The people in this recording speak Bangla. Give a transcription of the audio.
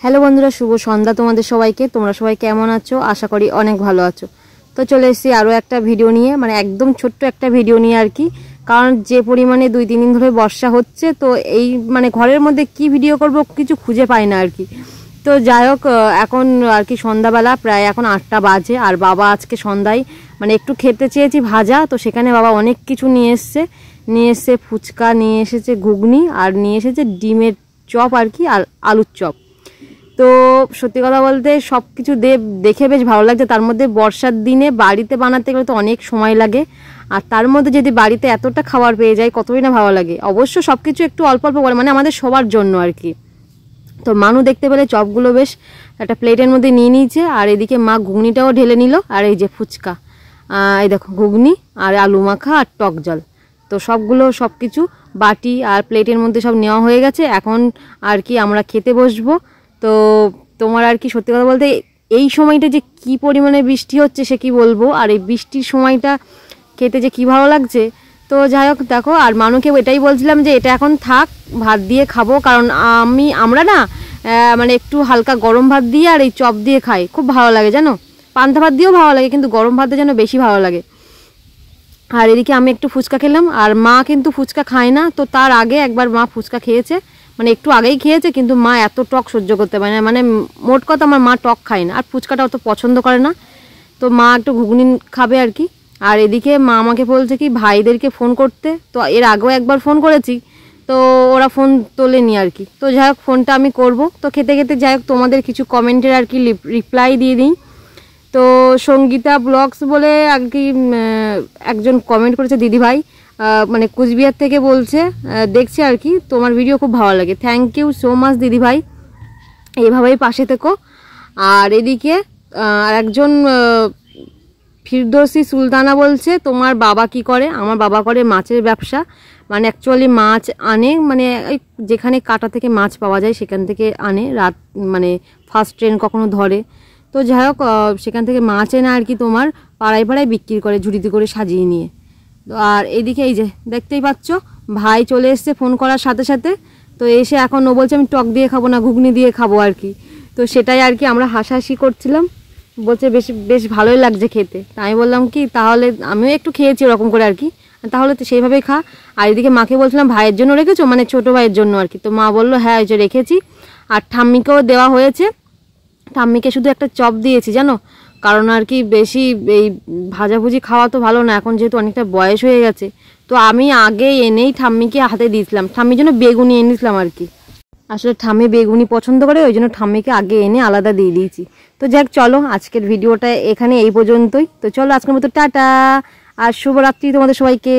হ্যালো বন্ধুরা, শুভ সন্ধ্যা তোমাদের সবাইকে। তোমরা সবাই কেমন আছো? আশা করি অনেক ভালো আছো। তো চলে এসেছি আরও একটা ভিডিও নিয়ে, মানে একদম ছোট্ট একটা ভিডিও নিয়ে আর কি। কারণ যে পরিমাণে 2-3 দিন ধরে বর্ষা হচ্ছে, তো এই মানে ঘরের মধ্যে কি ভিডিও করব কিছু খুঁজে পাই না আর কি। তো যাই হোক, এখন আর কি সন্ধ্যাবেলা প্রায় এখন 8টা বাজে। আর বাবা আজকে সন্ধ্যায় মানে একটু খেতে চেয়েছি ভাজা, তো সেখানে বাবা অনেক কিছু নিয়ে এসছে ফুচকা, নিয়ে এসেছে ঘুগনি, আর নিয়ে এসেছে ডিমের চপ আর কি, আর আলুর চপ। তো সত্যি কথা বলতে সব কিছু দেখে বেশ ভালো লাগছে। তার মধ্যে বর্ষার দিনে বাড়িতে বানাতে গেলে তো অনেক সময় লাগে, আর তার মধ্যে যদি বাড়িতে এতটা খাবার পেয়ে যায় কতই না ভালো লাগে। অবশ্য সব কিছু একটু অল্প অল্প করে, মানে আমাদের সবার জন্য আর কি। তো মানু দেখতে পেলে চপগুলো বেশ একটা প্লেটের মধ্যে নিয়ে নিয়েছে, আর এদিকে মা ঘুগনিটাও ঢেলে নিল, আর এই যে ফুচকা, এই দেখো ঘুগনি আর আলু মাখা আর টক জল। তো সব কিছু বাটি আর প্লেটের মধ্যে সব নেওয়া হয়ে গেছে। এখন আর কি আমরা খেতে বসবো। তো তোমার আর কি সত্যি কথা বলতে এই সময়টা যে কি পরিমাণে বৃষ্টি হচ্ছে সে কি বলবো, আর এই বৃষ্টির সময়টা খেতে যে কি ভালো লাগছে। তো যাই হোক দেখো, আর মানুকে এটাই বলছিলাম যে এটা এখন থাক, ভাত দিয়ে খাবো। কারণ আমরা না মানে একটু হালকা গরম ভাত দিয়ে আর এই চপ দিয়ে খাই, খুব ভালো লাগে জানো। পান্তা ভাত দিয়েও ভালো লাগে, কিন্তু গরম ভাতে যেন বেশি ভালো লাগে। আর এদিকে আমি একটু ফুচকা খেলাম, আর মা কিন্তু ফুচকা খায় না। তো তার আগে একবার মা ফুচকা খেয়েছে, মানে একটু আগেই খেয়েছে, কিন্তু মা এত টক সহ্য করতে পারে না। মানে মোট কথা আমার মা টক খায় না, আর ফুচকাটা অত পছন্দ করে না। তো মা একটু ঘুগনি খাবে আর কি। আর এদিকে মা আমাকে বলছে কি ভাইদেরকে ফোন করতে। তো এর আগেও একবার ফোন করেছি, তো ওরা ফোন তোলেনি আর কি। তো যাই হোক, ফোনটা আমি করব। তো খেতে খেতে যাই হোক তোমাদের কিছু কমেন্টের আর কি রিপ্লাই দিয়ে দিই। তো সঙ্গীতা ব্লগস বলে আর কি একজন কমেন্ট করেছে দিদিভাই, মানে কুচবিহার থেকে বলছে, দেখছে আর কি তোমার ভিডিও খুব ভালো লাগে। থ্যাংক ইউ সো মাচ দিদিভাই, এইভাবেই পাশে থেকো। আর এদিকে আর একজন ফিরদৌসি সুলতানা বলছে তোমার বাবা কি করে? আমার বাবা করে মাছের ব্যবসা, মানে অ্যাকচুয়ালি মাছ আনে, মানে যেখানে কাটা থেকে মাছ পাওয়া যায় সেখান থেকে আনে, রাত মানে ফার্স্ট ট্রেন কখনো ধরে। তো যাই হোক, সেখান থেকে মাছ এনে আর কি তোমার পাড়ায় পাড়ায় বিক্রি করে ঝুড়িতে করে সাজিয়ে নিয়ে। তো আর এইদিকে এই যে দেখতেই পাচ্ছ ভাই চলে এসছে ফোন করার সাথে সাথে। তো এসে এখন ও বলছে আমি টক দিয়ে খাবো না, ঘুগনি দিয়ে খাবো আর কি। তো সেটাই আর কি আমরা হাসাহাসি করছিলাম। বলছে বেশ ভালোই লাগছে খেতে। তাই আমি বললাম কি তাহলে আমিও একটু খেয়েছি ওরকম করে আর কি, তাহলে তো সেইভাবেই খা। আর এদিকে মাকে বলছিলাম ভাইয়ের জন্য রেখেছো, মানে ছোটো ভাইয়ের জন্য আর কি। তো মা বললো হ্যাঁ ওই যে রেখেছি। আর ঠাম্মিকেও দেওয়া হয়েছে, ঠাম্মিকে শুধু একটা চপ দিয়েছি জানো। কারণ আর কি বেশি এই ভাজাভুজি খাওয়া তো ভালো না, এখন যেহেতু অনেকটা বয়স হয়ে গেছে। তো আমি আগে এনেই ঠাম্মিকে হাতে দিয়েছিলাম, ঠাম্মির জন্য বেগুনি এনেছিলাম আর কি। আসলে ঠাম্মি বেগুনি পছন্দ করে, ওই জন্য ঠাম্মিকে আগে এনে আলাদা দিয়ে দিয়েছি। তো যাক চলো, আজকের ভিডিওটা এখানে এই পর্যন্তই। তো চলো আজকের মতো টাটা, আর শুভরাত্রি তোমাদের সবাইকে।